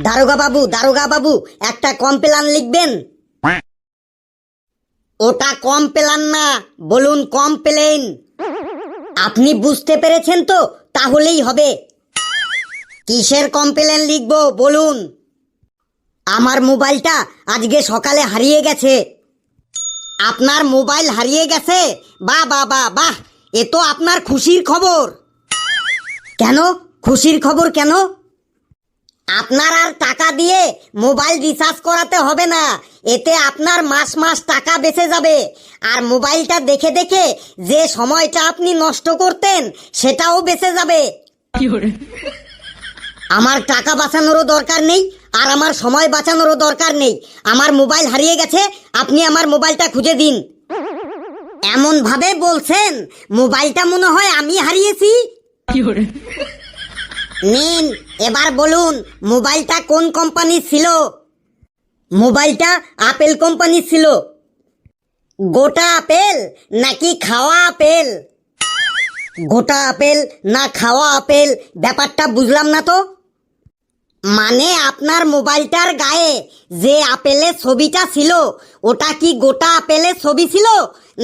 দারোগা বাবু একটা কমপ্লেন লিখবেন। ওটা কমপ্লেন না, বলুন কমপ্লেন। আপনি বুঝতে পেরেছেন তো? তাহলেই হবে। কিসের কমপ্লেন লিখবো বলুন? আমার মোবাইলটা আজকে সকালে হারিয়ে গেছে। আপনার মোবাইল হারিয়ে গেছে? বাহ বাহ বাহ বাহ, এ তো আপনার খুশির খবর। কেন খুশির খবর কেন? আপনার আর টাকা দিয়ে মোবাইল রিচার্জ করাতে হবে না। এতে আপনার মাস মাস টাকা বেঁচে যাবে। আর মোবাইলটা দেখে দেখে যে সময়টা আপনি নষ্ট করতেন সেটাও বেঁচে যাবে। আমার টাকা বাঁচানোরও দরকার নেই, আর আমার সময় বাঁচানোরও দরকার নেই। আমার মোবাইল হারিয়ে গেছে, আপনি আমার মোবাইলটা খুঁজে দিন। এমন ভাবে বলছেন মোবাইলটা মনে হয় আমি হারিয়েছি। নিন, এবার বলুন মোবাইলটা কোন কোম্পানির ছিল? মোবাইলটা আপেল কোম্পানির ছিল। গোটা আপেল নাকি খাওয়া আপেল? গোটা আপেল না খাওয়া আপেল, ব্যাপারটা বুঝলাম না তো। মানে আপনার মোবাইলটার গায়ে যে আপেলের ছবিটা ছিল ওটা কি গোটা আপেলের ছবি ছিল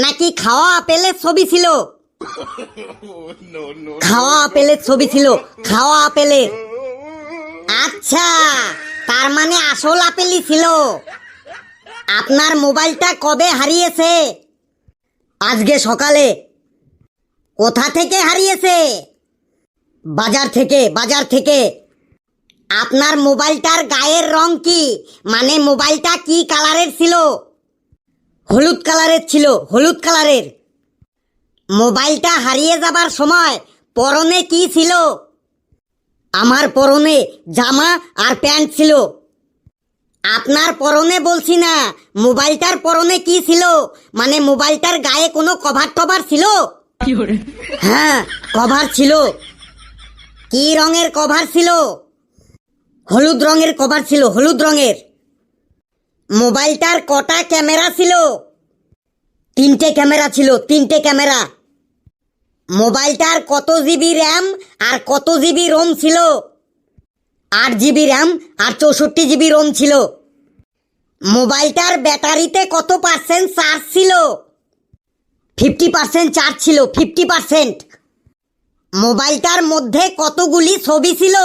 নাকি খাওয়া আপেলের ছবি ছিল? খাওয়া আপেলের ছবি ছিল, খাওয়া আপেলের। আচ্ছা, তার মানে আসল আপেলই ছিল। আপনার মোবাইলটা কবে হারিয়েছে? আজকে সকালে। কোথা থেকে হারিয়েছে? বাজার থেকে, বাজার থেকে। আপনার মোবাইলটার গায়ের রং কি? মানে মোবাইলটা কি কালারের ছিল? হলুদ কালারের ছিল, হলুদ কালারের। মোবাইলটা হারিয়ে যাবার সময় পরনে কি ছিল? আমার পরনে জামা আর প্যান্ট ছিল। আপনার পরনে বলছি না, মোবাইলটার পরনে কি ছিল? মানে মোবাইলটার গায়ে কোনো কভার টভার ছিল? হ্যাঁ, কভার ছিল। কি রঙের কভার ছিল? হলুদ রঙের কভার ছিল, হলুদ রঙের। মোবাইলটার কটা ক্যামেরা ছিল? 3টে ক্যামেরা ছিল, 3টে ক্যামেরা। মোবাইলটার কত জিবি র্যাম আর কত জিবি রোম ছিল? 8 জিবি র্যাম আর 64 জিবি রোম ছিল। মোবাইলটার ব্যাটারিতে কত পার্সেন্ট চার্জ ছিল? 50% চার্জ ছিল, 50%। মোবাইলটার মধ্যে কতগুলি ছবি ছিল?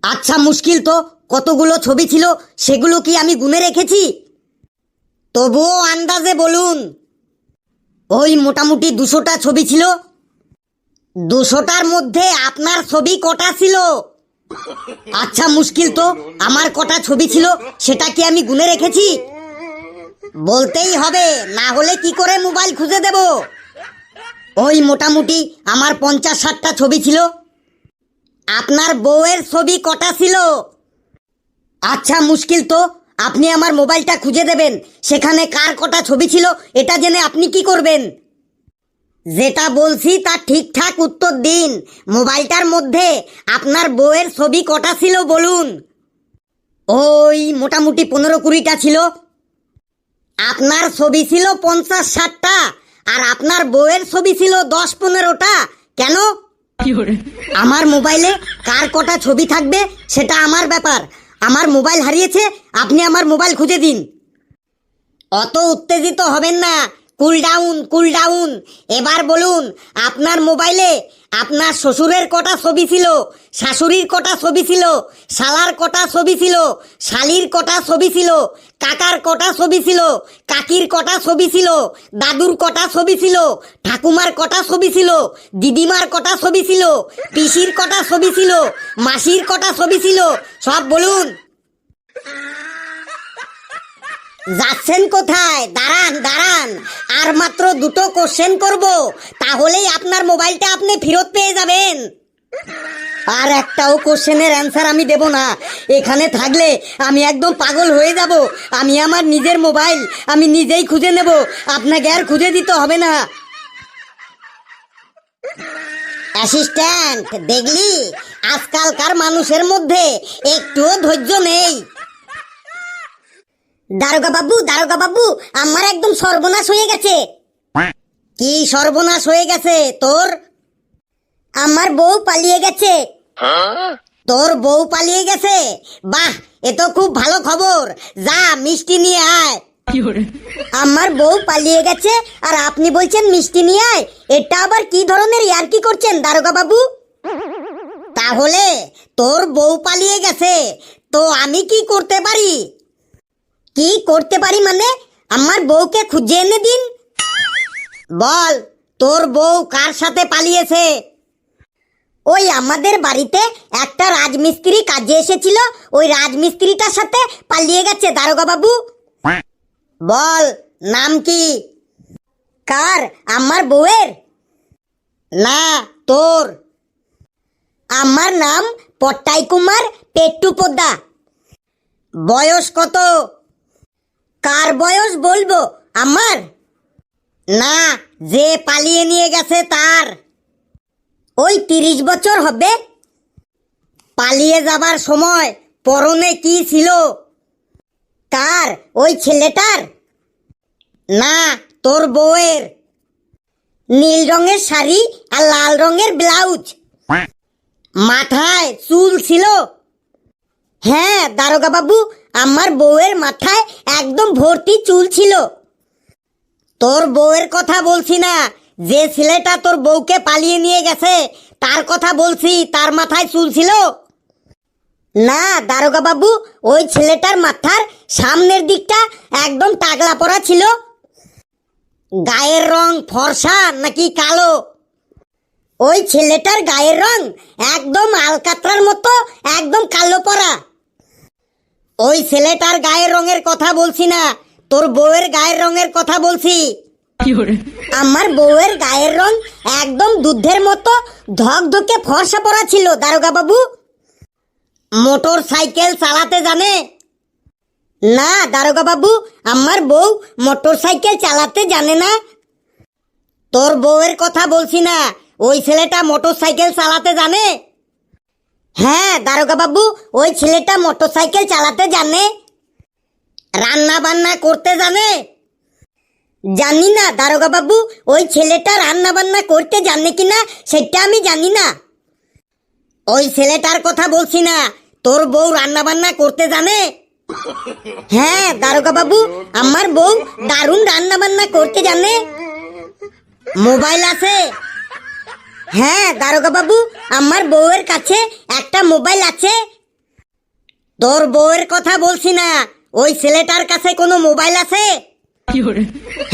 আচ্ছা মুশকিল তো, কতগুলো ছবি ছিল সেগুলো কি আমি গুনে রেখেছি? তবুও আন্দাজে বলুন। ওই মোটামুটি 200টা ছবি ছিল। 200টার মধ্যে আপনার ছবি কটা ছিল? আচ্ছা মুশকিল তো, আমার কটা ছবি ছিল সেটা কি আমি গুনে রেখেছি? বলতেই হবে, না হলে কি করে মোবাইল খুঁজে দেব? ওই মোটামুটি আমার 50-60টা ছবি ছিল। আপনার বউয়ের ছবি কটা ছিল? আচ্ছা মুশকিল তো, আপনি আমার মোবাইলটা খুঁজে দেবেন, সেখানে কার কটা ছবি ছিল এটা জেনে আপনি কি করবেন? যেটা বলছি তার ঠিকঠাক উত্তর দিন। মোবাইলটার মধ্যে আপনার বউয়ের ছবি কটা ছিল বলুন? ওই মোটামুটি 15-20টা ছিল। আপনার ছবি ছিল 50-60টা, আর আপনার বউয়ের ছবি ছিল 10-15টা। কেন? আমার মোবাইলে কার কটা ছবি থাকবে সেটা আমার ব্যাপার। আমার মোবাইল হারিয়েছে, আপনি আমার মোবাইল খুঁজে দিন। অত উত্তেজিত হবেন না, কুল ডাউন, কুল ডাউন। এবার বলুন আপনার মোবাইলে আপনার শ্বশুরের কটা ছবি ছিল, শাশুড়ির কটা ছবি ছিল, শালার কটা ছবি ছিল, শালির কটা ছবি ছিল, কাকার কটা ছবি ছিল, কাকির কটা ছবি ছিল, দাদুর কটা ছবি ছিল, ঠাকুমার কটা ছবি ছিল, দিদিমার কটা ছবি ছিল, পিসির কটা ছবি ছিল, মাসির কটা ছবি ছিল, সব বলুন। যাচ্ছেন কোথায়? দাঁড়ান দাঁড়ান, আর মাত্র 2টো কোশ্চেন করব, তাহলেই আপনার মোবাইলটা আপনি ফেরত পেয়ে যাবেন। আর একটাও কোশ্চেনের অ্যান্সার আমি দেব না। এখানে থাকলে আমি একদম পাগল হয়ে যাব। আমি আমার নিজের মোবাইল আমি নিজেই খুঁজে নেব, আপনাকে আর খুঁজে দিতে হবে না। অ্যাসিস্ট্যান্ট, দেখলি আজকালকার মানুষের মধ্যে একটুও ধৈর্য নেই। দারোগা বাবু, আমার একদম সর্বনাশ হয়ে গেছে। কি সর্বনাশ হয়ে গেছে তোর? আমার বউ পালিয়ে গেছে। তোর বউ পালিয়ে গেছে? বাহ, এ তো খুব ভালো খবর। যা মিষ্টি নিয়ে আয়। আমার বউ পালিয়ে গেছে আর আপনি বলছেন মিষ্টি নিয়ে আয়? এটা আবার কি ধরনের ইয়ার্কি করছেন দারোগা বাবু? তাহলে তোর বউ পালিয়ে গেছে, তো আমি কি করতে পারি? কি করতে পারি মানে? আমার বউকে খুঁজে এনে দিন। বল, তোর বউ কার সাথে পালিয়েছে? ওই আমাদের বাড়িতে একটা রাজমিস্ত্রি কাজে এসেছিল, ওই রাজমিস্ত্রিটার সাথে পালিয়ে গেছে দারোগা বাবু। বল, নাম কি? কার? আমার বউয়ের? না, তোর। আমার নাম পট্টাই কুমার পেট্টু পোদ্দা। বয়স কত? কার বয়স বলবো? আমার না, যে পালিয়ে নিয়ে গেছে তার। ওই 30 বছর হবে। পালিয়ে যাবার সময় পরনে কি ছিল? কার? ওই ছেলেটার? না, তোর বউয়ের। নীল রঙের শাড়ি আর লাল রঙের ব্লাউজ। মাথায় চুল ছিল? হ্যাঁ দারোগা বাবু, আমার বউয়ের মাথায় একদম ভর্তি চুল ছিল। তোর বউয়ের কথা বলছি না, যে ছেলেটা তোর বউকে পালিয়ে নিয়ে গেছে তার কথা বলছি। তার মাথায় চুল ছিল? না দারোগা বাবু, ওই ছেলেটার মাথার সামনের দিকটা একদম টাগলা পড়া ছিল। গায়ের রং ফর্সা নাকি কালো? ওই ছেলেটার গায়ের রং একদম আলকাতরার মতো, একদম কালো পড়া। ওই ছেলেটার গায়ের রঙের কথা বলছি না, তোর বউয়ের গায়ের রঙের কথা বলছি। আমার বউয়ের গায়ের রং একদম দুধের মতো ধকধকে ফর্সা পড়া ছিল দারোগা বাবু। মোটর সাইকেল চালাতে জানে? না দারোগা বাবু, আমার বউ মোটর সাইকেল চালাতে জানে না। তোর বউয়ের কথা বলছি না, ওই ছেলেটা মোটর সাইকেল চালাতে জানে? হ্যাঁ দারোগা বাবু, ওই ছেলেটা মোটর সাইকেল চালাতে জানে। রান্না বান্না করতে জানে? জানি না দারোগা বাবু, ওই ছেলেটা রান্না বান্না করতে জানে কিনা সেটা আমি জানি না। ওই ছেলেটার কথা বলছি না, তোর বউ রান্না বান্না করতে জানে? হ্যাঁ দারোগা বাবু, আমার বউ দারুণ রান্না বান্না করতে জানে। মোবাইল আছে? হ্যাঁ দারোগা বাবু, আমার বউয়ের কাছে একটা মোবাইল আছে। তোর বউয়ের কথা বলছি না, ওই ছেলেটার কাছে কোনো মোবাইল আছে?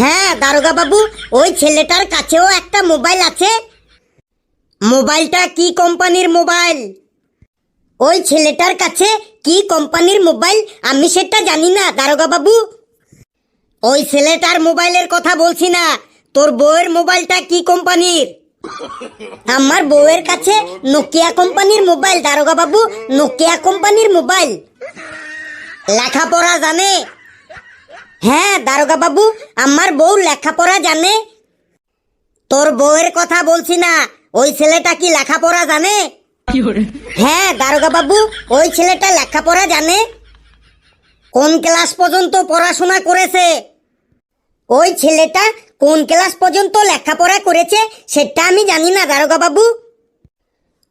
হ্যাঁ দারোগা বাবু, ওই ছেলেটার কাছেও একটা মোবাইল আছে। মোবাইলটা কি কোম্পানির মোবাইল? ওই ছেলেটার কাছে কি কোম্পানির মোবাইল আমি সেটা জানি না দারোগা বাবু। ওই ছেলেটার মোবাইলের কথা বলছি না, তোর বউয়ের মোবাইলটা কি কোম্পানির? আমার বউয়ের কাছে নোকিয়া কোম্পানির মোবাইল দারোগা বাবু, নোকিয়া কোম্পানির মোবাইল। লেখাপড়া জানে? হ্যাঁ দারোগা বাবু, আমার বউ লেখাপড়া জানে। তোর বউয়ের কথা বলছি না, ওই ছেলেটা কি লেখাপড়া জানে? হ্যাঁ দারোগা বাবু, ওই ছেলেটা লেখাপড়া জানে। কোন ক্লাস পর্যন্ত পড়াশোনা করেছে? ওই ছেলেটা কোন ক্লাস পর্যন্ত লেখাপড়া করেছে সেটা আমি জানি না দারোগা বাবু।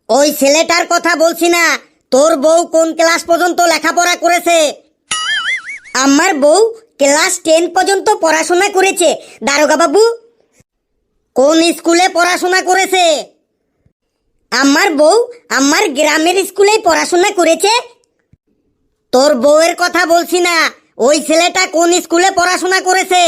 ওই ছেলেটার কথা বলছি না, তোর বউ কোন ক্লাস পর্যন্ত লেখাপড়া করেছে? আমার বউ ক্লাস 10 পর্যন্ত পড়াশোনা করেছে দারোগা বাবু। কোন স্কুলে পড়াশোনা করেছে? আমার বউ আমার গ্রামের স্কুলেই পড়াশোনা করেছে। তোর বউয়ের কথা বলছি না, ওই ছেলেটা কোন স্কুলে পড়াশোনা করেছে?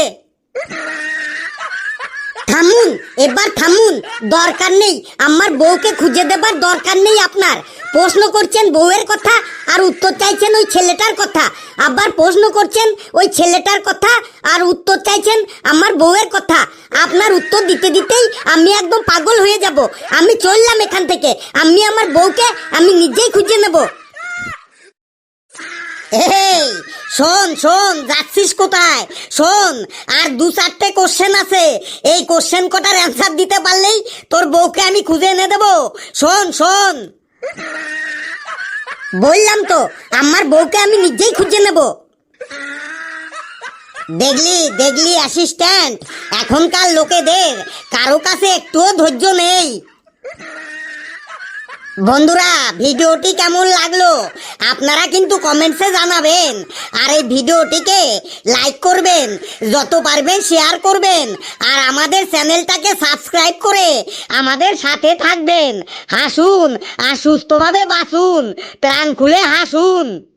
থামুন, এবার থামুন, দরকার নেই, আমার বউকে খুঁজে দেবার দরকার নেই আপনার। প্রশ্ন করছেন বউয়ের কথা আর উত্তর চাইছেন ওই ছেলেটার কথা, আবার প্রশ্ন করছেন ওই ছেলেটার কথা আর উত্তর চাইছেন আমার বউয়ের কথা। আপনার উত্তর দিতে দিতেই আমি একদম পাগল হয়ে যাব। আমি চললাম এখান থেকে, আমি আমার বউকে আমি নিজেই খুঁজে নেব। এই শোন শোন, যাচ্ছিস কোথায়? শোন, আর 2-4টে কোশ্চেন আছে, এই কোশ্চেন কটার অ্যান্সার দিতে পারলেই তোর বউকে আমি খুঁজে এনে দেবো। শোন শোন, বললাম তো আমার বউকে আমি নিজেই খুঁজে নেব। দেখলি দেখলি অ্যাসিস্ট্যান্ট, এখনকার লোকেদের কারো কাছে একটুও ধৈর্য নেই। বন্ধুরা, ভিডিওটি কেমন লাগলো আপনারা কিন্তু কমেন্টসে জানাবেন। আর এই ভিডিওটিকে লাইক করবেন, যত পারবেন শেয়ার করবেন, আর আমাদের চ্যানেলটাকে সাবস্ক্রাইব করে আমাদের সাথে থাকবেন। হাসুন আর সুস্থভাবে বাঁচুন, প্রাণ খুলে হাসুন।